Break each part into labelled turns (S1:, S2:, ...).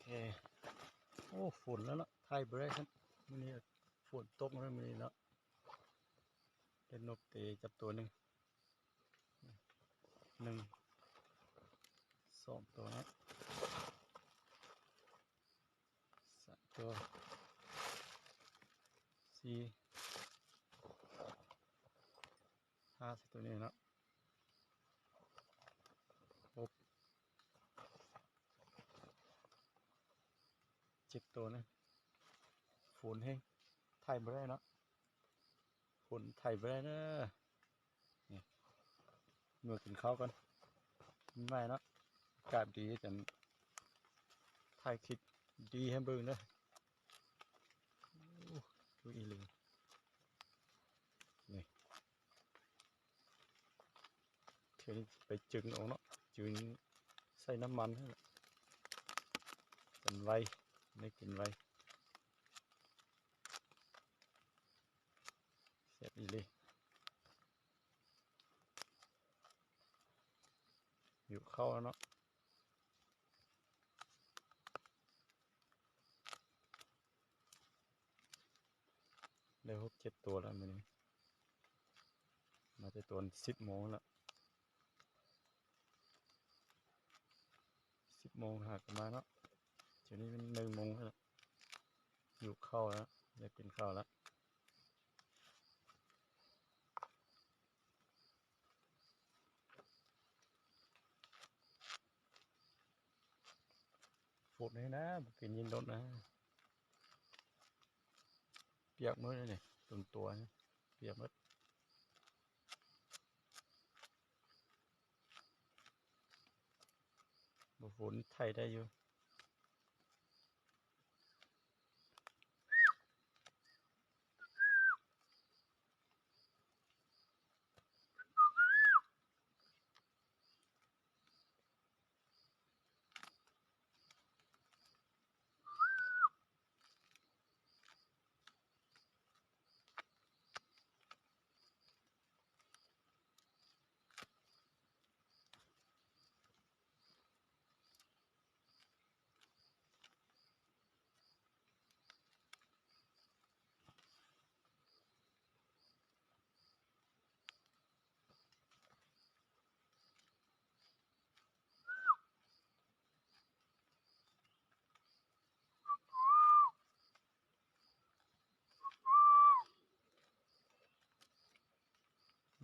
S1: โอ้ฝนแล้วเนาะไทยเบรกครับวันนี้ฝนตกแล้ววันนี้เนาะเป็นนกเตจับตัวหนึ่ง2 ตัวนะ3 ตัว 4 5ตัวนี้เนาะ6 7 ตัวนะฝนแห้งไทยเบรกเนาะฝนไทยเบรกเนอะนี่เมื่อกินข้าวกันไม่เนาะอากาศดีแต่ไทยคิดดีให้เบิ่งเนอะดูอีเลยนี่เที่ยวนี้ไปจึงเอาเนาะจึงใส่น้ำมันให้เป็นไวไม่กินไวเสียบอีเลยอยู่เข้าแล้วเนาะได้6 7 ตัวแล้วมันมาจะตัว10 โมงแล้ว10 โมงหากมาเนาะเดี๋ยวนี้เป็น1 โมงแล้วอยู่เข้าแล้วได้กินข้าวแล้วฝนเลยนะกินยินรถนะเปียกมืดเลยเนี่ยตัวนะเปียกมืดฝนไทยได้อยู่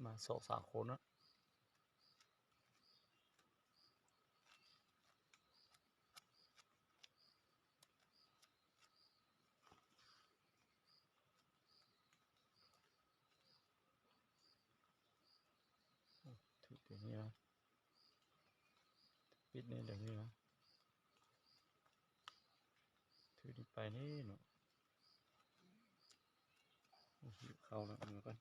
S1: มา2 3 คนนะถืออย่างนี้นะปิดนี่อย่างนี้นะถือดีไปนี่เนาะอยู่เข้าแล้วมือกัน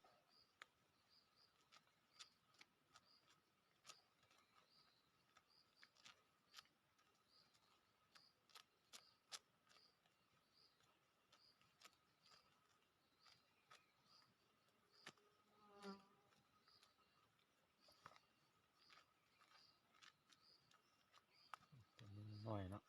S1: หน่อยเนาะ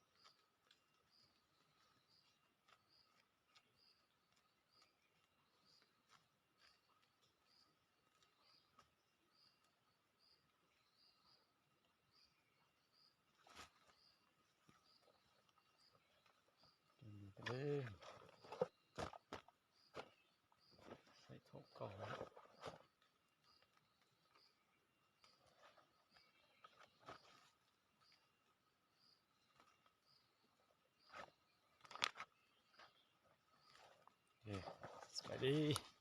S1: ไปเลยใส่ถุงก่อนสวัสดี